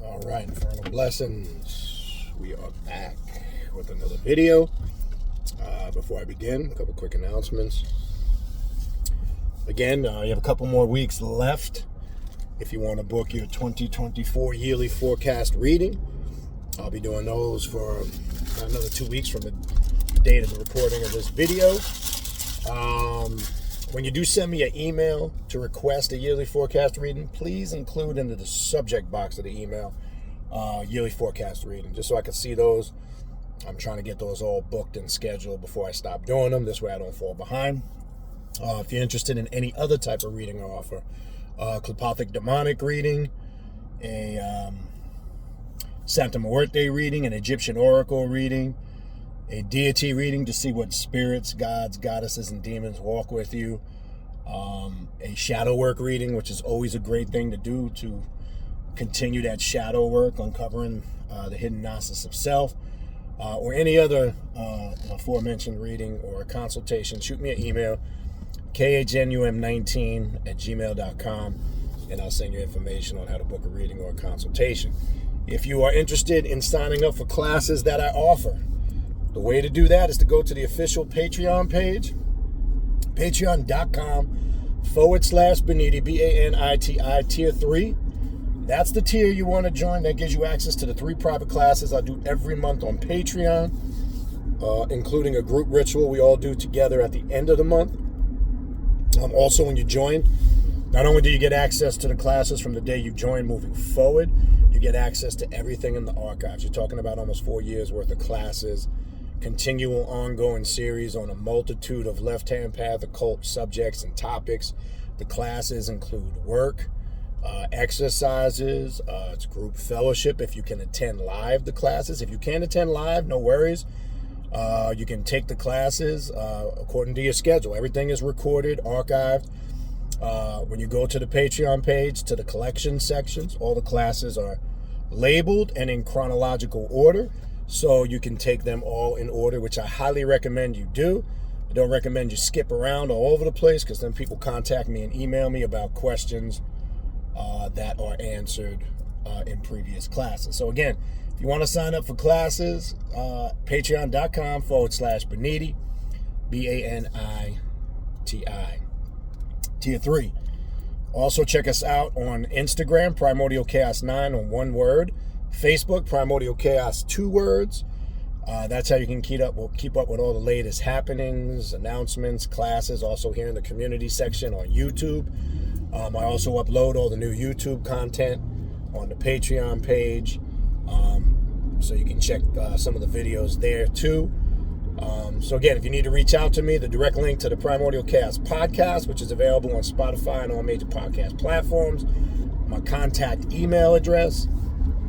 All right, Infernal Blessings. We are back with another video. Before I begin, a couple quick announcements. Again, you have a couple more weeks left if you want to book your 2024 yearly forecast reading. I'll be doing those for another 2 weeks from the date of the recording of this video. When you do send me an email to request a yearly forecast reading, please include into the subject box of the email yearly forecast reading, just so I can see those. I'm trying to get those all booked and scheduled before I stop doing them. This way I don't fall behind. If you're interested in any other type of reading I offer, Klipothic demonic reading, a Santa Muerte reading, an Egyptian oracle reading, a deity reading to see what spirits, gods, goddesses, and demons walk with you, a shadow work reading, which is always a great thing to do to continue that shadow work, uncovering the hidden gnosis of self, or any other aforementioned reading or a consultation. Shoot me an email, kagenum19@gmail.com, and I'll send you information on how to book a reading or a consultation. If you are interested in signing up for classes that I offer, the way to do that is to go to the official Patreon page, patreon.com/Baniti, Baniti, tier 3. That's the tier you want to join. That gives you access to the 3 private classes I do every month on Patreon, including a group ritual we all do together at the end of the month. Also, when you join, not only do you get access to the classes from the day you join moving forward, you get access to everything in the archives. You're talking about almost 4 years worth of classes, continual ongoing series on a multitude of left-hand path occult subjects and topics. The classes include work, exercises, it's group fellowship if you can attend live the classes. If you can't attend live, no worries. You can take the classes according to your schedule. Everything is recorded, archived. When you go to the Patreon page, to the collection sections, all the classes are labeled and in chronological order, so you can take them all in order, which I highly recommend you do. I don't recommend you skip around all over the place, because then people contact me and email me about questions that are answered in previous classes. So again, if you want to sign up for classes, patreon.com/Baniti, Baniti, tier 3. Also check us out on Instagram, Primordial Chaos 9 on one word. Facebook, Primordial Chaos 2 words. That's how you can keep up with all the latest happenings, announcements, classes. Also here in the community section on YouTube. I also upload all the new YouTube content on the Patreon page, so you can check some of the videos there too. So again, if you need to reach out to me, the direct link to the Primordial Chaos podcast, which is available on Spotify and all major podcast platforms, my contact email address,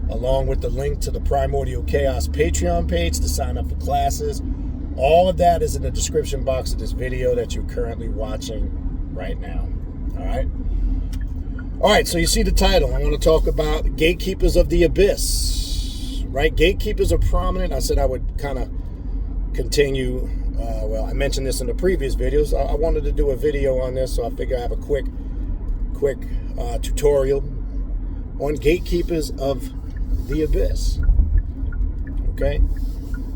along with the link to the Primordial Chaos Patreon page to sign up for classes. All of that is in the description box of this video that you're currently watching right now. All right, so you see the title. I want to talk about Gatekeepers of the Abyss, right? Gatekeepers are prominent. I said I would kind of continue. Well, I mentioned this in the previous videos. I wanted to do a video on this, so I figure I have a quick tutorial on Gatekeepers of the Abyss. Okay?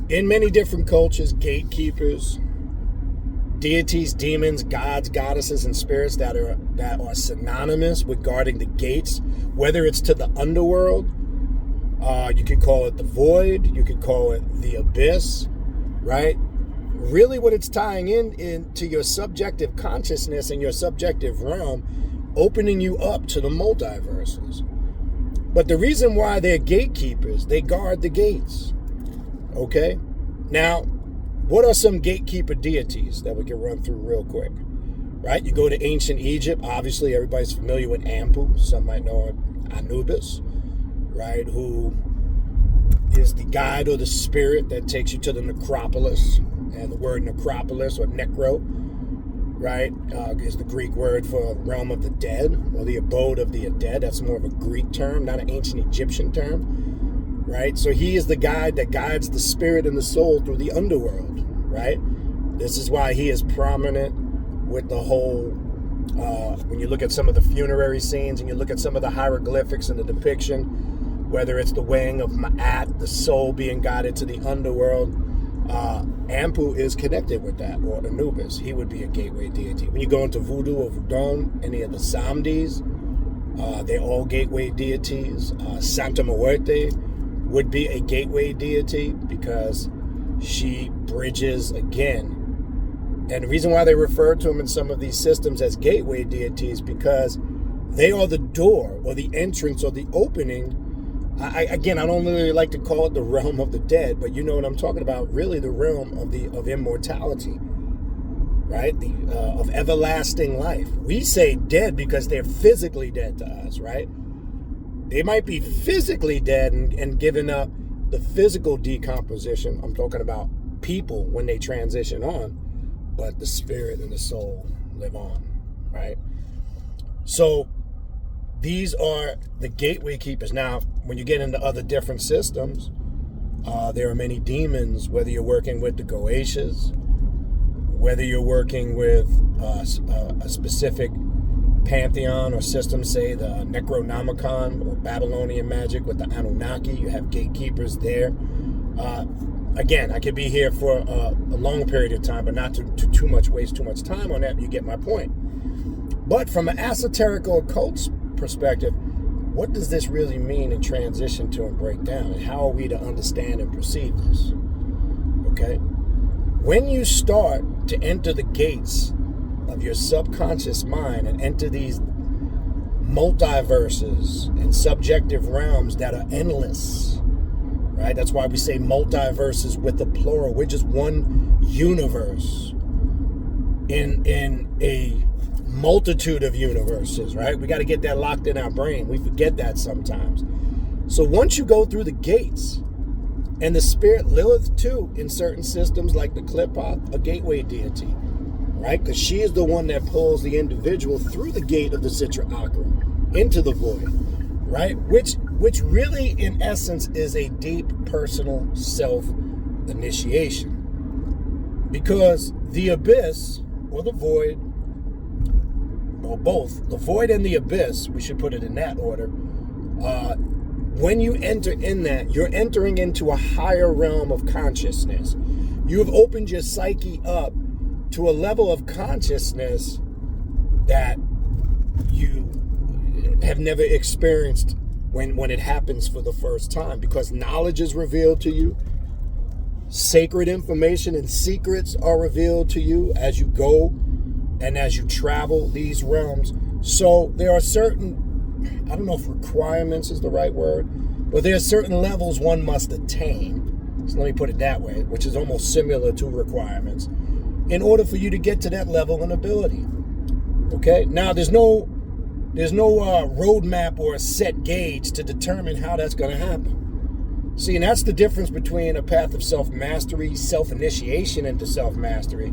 In many different cultures, gatekeepers, deities, demons, gods, goddesses, and spirits that are synonymous with guarding the gates, whether it's to the underworld, you could call it the void, you could call it the abyss, right? Really what it's tying into your subjective consciousness and your subjective realm, opening you up to the multiverses. But the reason why they're gatekeepers, they guard the gates. Okay? Now, what are some gatekeeper deities that we can run through real quick? Right? You go to ancient Egypt, obviously everybody's familiar with Ampu. Some might know Anubis, right? Who is the guide or the spirit that takes you to the necropolis. And the word necropolis, or necro, right, is the Greek word for realm of the dead, or the abode of the dead. That's more of a Greek term, not an ancient Egyptian term, right? So he is the guide that guides the spirit and the soul through the underworld, right? This is why he is prominent with the whole, when you look at some of the funerary scenes and you look at some of the hieroglyphics and the depiction whether it's the weighing of Ma'at, the soul being guided to the underworld. Ampu is connected with that, or Anubis. He would be a gateway deity. When you go into Voodoo or Voodoo, any of the Samdis, they're all gateway deities. Santa Muerte would be a gateway deity because she bridges again. And the reason why they refer to them in some of these systems as gateway deities because they are the door or the entrance or the opening. I don't really like to call it the realm of the dead, but you know what I'm talking about. Really, the realm of immortality, right? Of everlasting life. We say dead because they're physically dead to us, right? They might be physically dead and giving up the physical decomposition. I'm talking about people when they transition on, but the spirit and the soul live on, right? So these are the gateway keepers. Now, when you get into other different systems, there are many demons, whether you're working with the Goetias, whether you're working with a specific pantheon or system, say the Necronomicon or Babylonian magic with the Anunnaki, you have gatekeepers there. Again, I could be here for a long period of time, but not to waste too much time on that, but you get my point. But from an esoteric or occult perspective, what does this really mean in transition to and break down, and how are we to understand and perceive this? Okay, when you start to enter the gates of your subconscious mind and enter these multiverses and subjective realms that are endless, right? That's why we say multiverses with the plural. We're just one universe in a multitude of universes, right? We got to get that locked in our brain. We forget that sometimes. So once you go through the gates, and the spirit Lilith too, in certain systems like the Klippoth, a gateway deity, right? Because she is the one that pulls the individual through the gate of the Sitra Akra into the void, right? Which really, in essence, is a deep personal self-initiation. Because the abyss, or the void, or both, the void and the abyss, we should put it in that order, when you enter in that, you're entering into a higher realm of consciousness. You have opened your psyche up to a level of consciousness that you have never experienced when it happens for the first time, because knowledge is revealed to you. Sacred information and secrets are revealed to you as you go and as you travel these realms. So there are certain, I don't know if requirements is the right word, but there are certain levels one must attain. So let me put it that way, which is almost similar to requirements, in order for you to get to that level and ability. Okay? Now, there's no roadmap or a set gauge to determine how that's going to happen. See, and that's the difference between a path of self-mastery, self-initiation into self-mastery,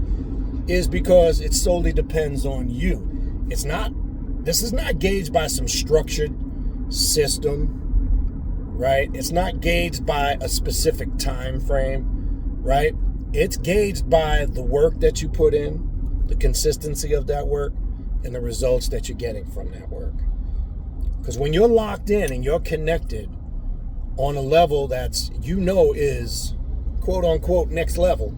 is because it solely depends on you. This is not gauged by some structured system, right? It's not gauged by a specific time frame, right? It's gauged by the work that you put in, the consistency of that work, and the results that you're getting from that work. Because when you're locked in and you're connected on a level that's, is quote unquote next level,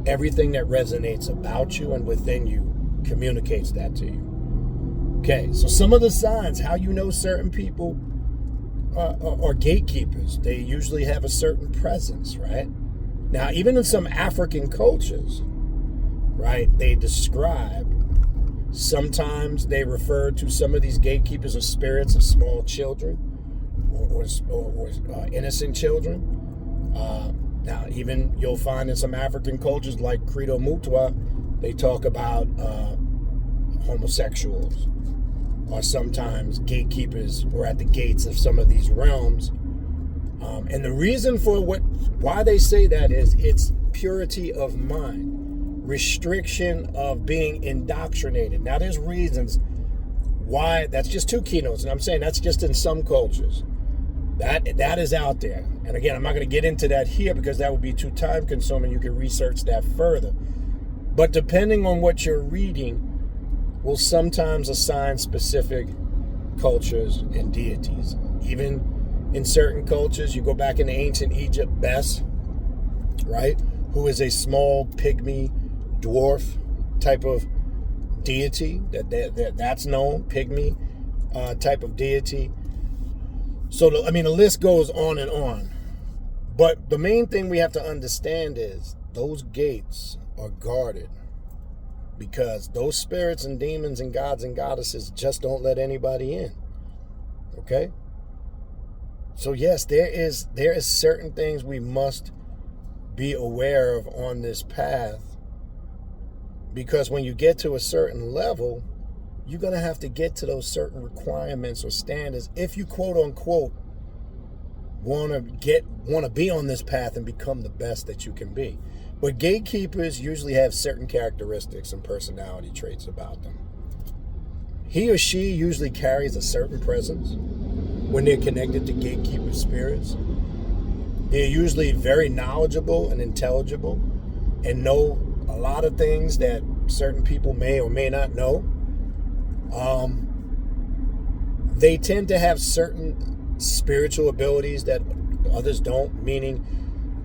everything that resonates about you and within you communicates that to you. Okay, so some of the signs, how you know certain people are gatekeepers. They usually have a certain presence, right? Now, even in some African cultures, right, they describe, sometimes they refer to some of these gatekeepers as spirits of small children or innocent children. Now, even you'll find in some African cultures like Credo Mutwa, they talk about homosexuals, or sometimes gatekeepers or at the gates of some of these realms. And the reason for why they say that is it's purity of mind, restriction of being indoctrinated. Now, there's reasons why. That's just two keynotes, and I'm saying that's just in some cultures. That is out there. And again, I'm not going to get into that here because that would be too time consuming. You can research that further. But depending on what you're reading, will sometimes assign specific cultures and deities. Even in certain cultures. You go back into ancient Egypt, Bes, right, who is a small pygmy dwarf type of deity. That's known, pygmy type of deity. So, the list goes on and on. But the main thing we have to understand is those gates are guarded, because those spirits and demons and gods and goddesses just don't let anybody in. Okay? So yes, there is certain things we must be aware of on this path, because when you get to a certain level, you're going to have to get to those certain requirements or standards if you quote unquote want to be on this path and become the best that you can be. But gatekeepers usually have certain characteristics and personality traits about them. He or she usually carries a certain presence when they're connected to gatekeeper spirits. They're usually very knowledgeable and intelligible and know a lot of things that certain people may or may not know. They tend to have certain spiritual abilities that others don't, meaning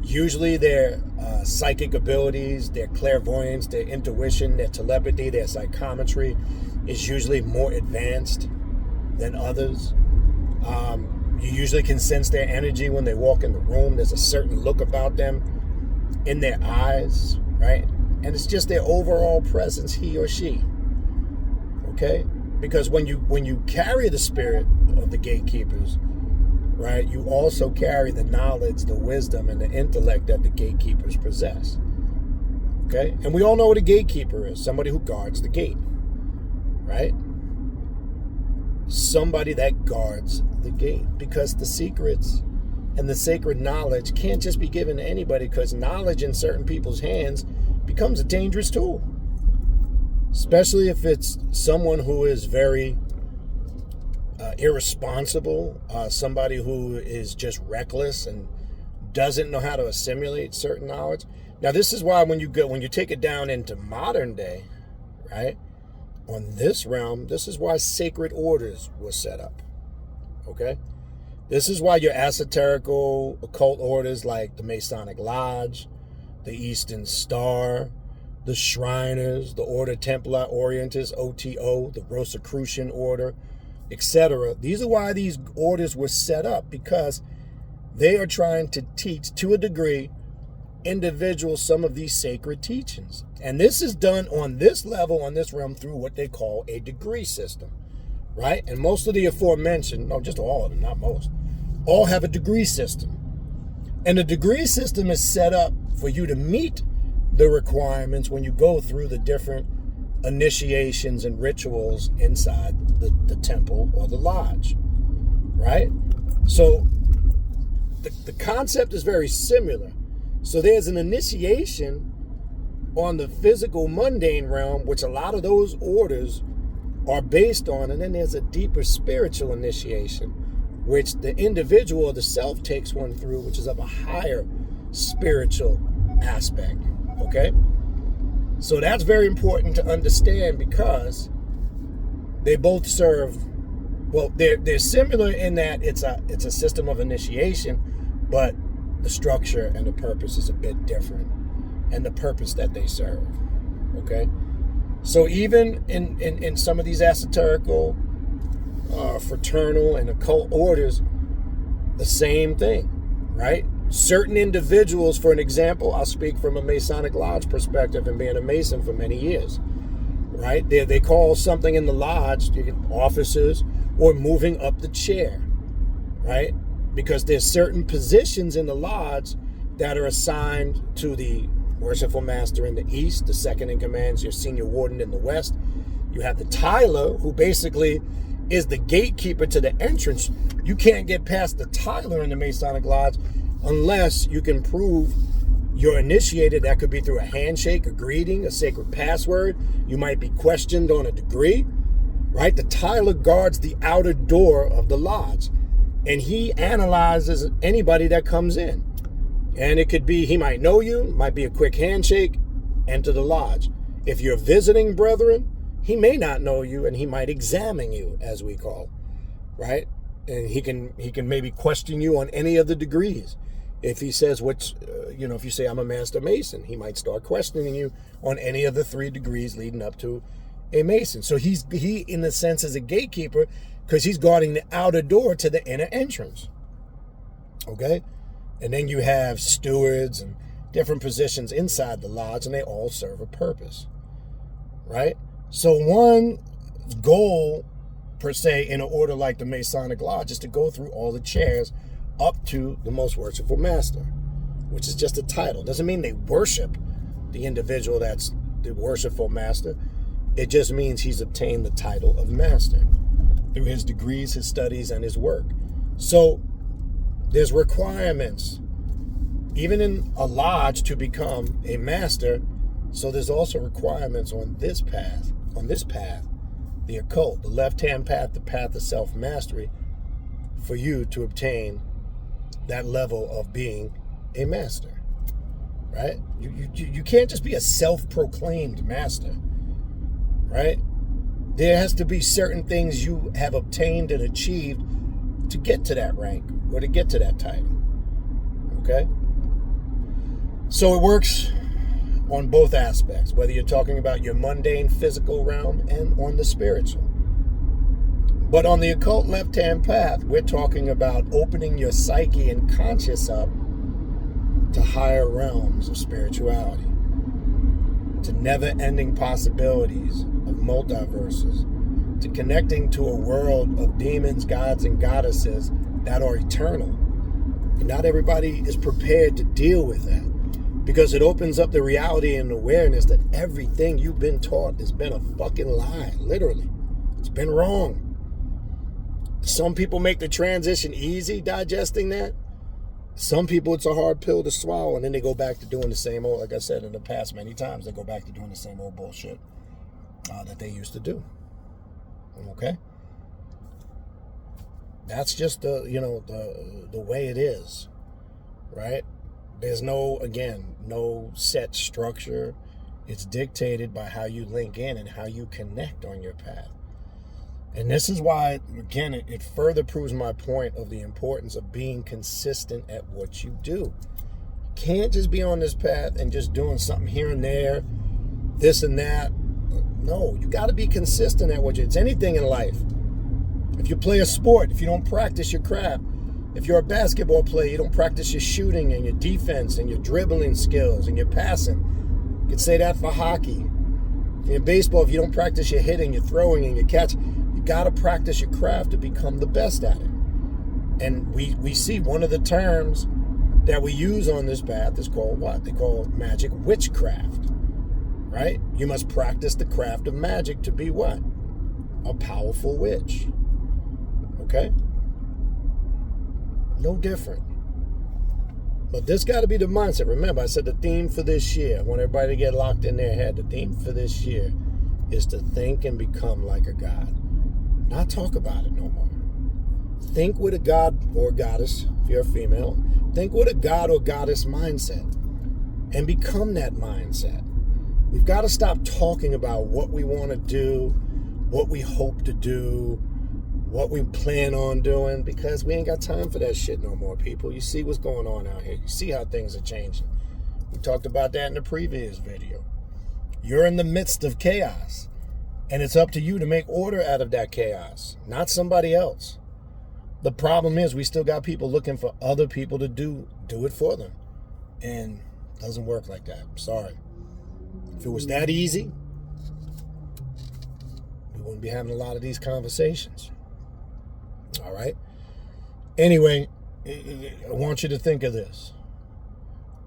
usually their psychic abilities, their clairvoyance, their intuition, their telepathy, their psychometry is usually more advanced than others. You usually can sense their energy when they walk in the room. There's a certain look about them in their eyes, right? And it's just their overall presence, he or she. Okay? Because when you carry the spirit of the gatekeepers, right, you also carry the knowledge, the wisdom, and the intellect that the gatekeepers possess. Okay? And we all know what a gatekeeper is. Somebody who guards the gate. Right? Somebody that guards the gate. Because the secrets and the sacred knowledge can't just be given to anybody, because knowledge in certain people's hands becomes a dangerous tool. Especially if it's someone who is very irresponsible, somebody who is just reckless and doesn't know how to assimilate certain knowledge. Now, this is why when you take it down into modern day, right, on this realm, this is why sacred orders were set up. Okay? This is why your esoterical occult orders like the Masonic Lodge, the Eastern Star, the Shriners, the Order Templar Orientis, OTO, the Rosicrucian Order, etc. These are why these orders were set up, because they are trying to teach, to a degree, individuals some of these sacred teachings. And this is done on this level, on this realm, through what they call a degree system, right? And most of the aforementioned, no, just all of them, not most, all have a degree system. And the degree system is set up for you to meet the requirements when you go through the different initiations and rituals inside the temple or the lodge, right? So the concept is very similar. So there's an initiation on the physical mundane realm, which a lot of those orders are based on, and then there's a deeper spiritual initiation, which the individual or the self takes one through, which is of a higher spiritual aspect. Okay? So that's very important to understand, because they both serve, well, they're similar in that it's a system of initiation, but the structure and the purpose is a bit different, and the purpose that they serve. Okay? So even in some of these esoterical, fraternal, and occult orders, the same thing, right? Certain individuals, for an example, I'll speak from a Masonic Lodge perspective and being a Mason for many years, right? They call something in the lodge officers or moving up the chair, right? Because there's certain positions in the lodge that are assigned to the worshipful master in the east. The second in command is your senior warden in the west. You have the Tyler, who basically is the gatekeeper to the entrance. You can't get past the Tyler in the Masonic Lodge unless you can prove you're initiated. That could be through a handshake, a greeting, a sacred password. You might be questioned on a degree, right? The Tyler guards the outer door of the lodge, and he analyzes anybody that comes in. And it could be, he might know you, might be a quick handshake, enter the lodge. If you're visiting brethren, he may not know you, and he might examine you, as we call, right? And he can maybe question you on any of the degrees. If he says if you say I'm a Master Mason, he might start questioning you on any of the 3 degrees leading up to a Mason. So he in a sense is a gatekeeper because he's guarding the outer door to the inner entrance. Okay? And then you have stewards and different positions inside the lodge, and they all serve a purpose. Right? So one goal per se in an order like the Masonic Lodge is to go through all the chairs up to the most worshipful master, which is just a title. Doesn't mean they worship the individual that's the worshipful master. It just means he's obtained the title of master through his degrees, his studies, and his work. So there's requirements, even in a lodge, to become a master. So there's also requirements on this path, the occult, the left-hand path, the path of self-mastery, for you to obtain that level of being a master, right? You can't just be a self-proclaimed master, right? There has to be certain things you have obtained and achieved to get to that rank or to get to that title, okay? So it works on both aspects, whether you're talking about your mundane physical realm and on the spiritual. But on the occult left-hand path, we're talking about opening your psyche and conscious up to higher realms of spirituality, to never-ending possibilities of multiverses, to connecting to a world of demons, gods, and goddesses that are eternal. And not everybody is prepared to deal with that, because it opens up the reality and awareness that everything you've been taught has been a fucking lie, literally. It's been wrong. Some people make the transition easy digesting that. Some people, it's a hard pill to swallow, and then they go back to doing the same old, like I said in the past many times, they go back to doing the same old bullshit that they used to do. Okay? That's just the way it is, right? There's no set structure. It's dictated by how you link in and how you connect on your path. And this is why, again, it further proves my point of the importance of being consistent at what you do. You can't just be on this path and just doing something here and there, this and that. No, you got to be consistent at what it's anything in life. If you play a sport, if you don't practice your craft, if you're a basketball player, you don't practice your shooting and your defense and your dribbling skills and your passing. You can say that for hockey. In baseball, if you don't practice your hitting, your throwing, and your catch, you got to practice your craft to become the best at it. And we see one of the terms that we use on this path is called what? They call magic witchcraft, right? You must practice the craft of magic to be what? A powerful witch, okay? No different. But this got to be the mindset. Remember, I said the theme for this year, I want everybody to get locked in their head. The theme for this year is to think and become like a god. Not talk about it no more. Think with a god or goddess, if you're a female, think with a god or goddess mindset and become that mindset. We've got to stop talking about what we want to do, what we hope to do, what we plan on doing, because we ain't got time for that shit no more, people. You see what's going on out here. You see how things are changing. We talked about that in the previous video. You're in the midst of chaos, and it's up to you to make order out of that chaos, not somebody else. The problem is we still got people looking for other people to do it for them, and it doesn't work like that. I'm sorry. If it was that easy, we wouldn't be having a lot of these conversations. All right. Anyway, I want you to think of this.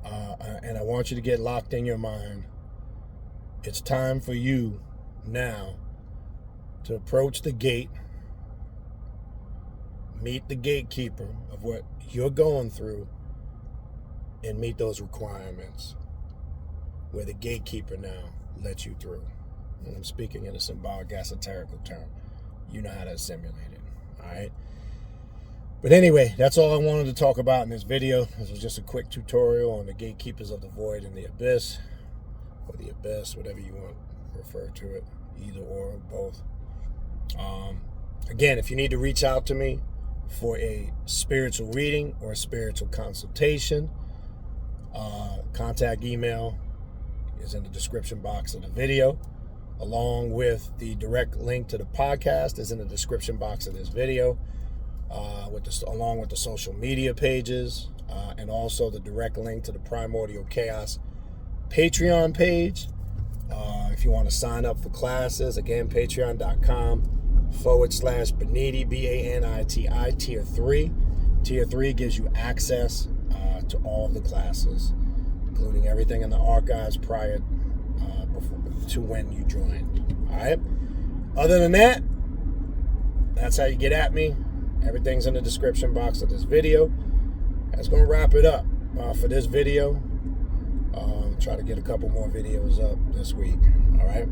And I want you to get locked in your mind. It's time for you now to approach the gate, meet the gatekeeper of what you're going through, and meet those requirements where the gatekeeper now lets you through. And I'm speaking in a symbolic, esoterical term. You know how to assimilate it. All right. But anyway, that's all I wanted to talk about in this video. This was just a quick tutorial on the Gatekeepers of the Void and the Abyss, or the Abyss, whatever you want to refer to it, either or, both. Again, if you need to reach out to me, for a spiritual reading or a spiritual consultation, contact email is in the description box of the video, along with the direct link to the podcast is in the description box of this video, along with the social media pages, and also the direct link to the Primordial Chaos Patreon page. If you want to sign up for classes, again, patreon.com/Baniti, Baniti, Tier 3. Tier 3 gives you access to all of the classes, including everything in the archives prior to when you joined. All right? Other than that, that's how you get at me. Everything's in the description box of this video. That's going to wrap it up for this video. Try to get a couple more videos up this week. All right?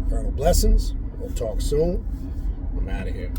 Eternal blessings. We'll talk soon. I'm out of here.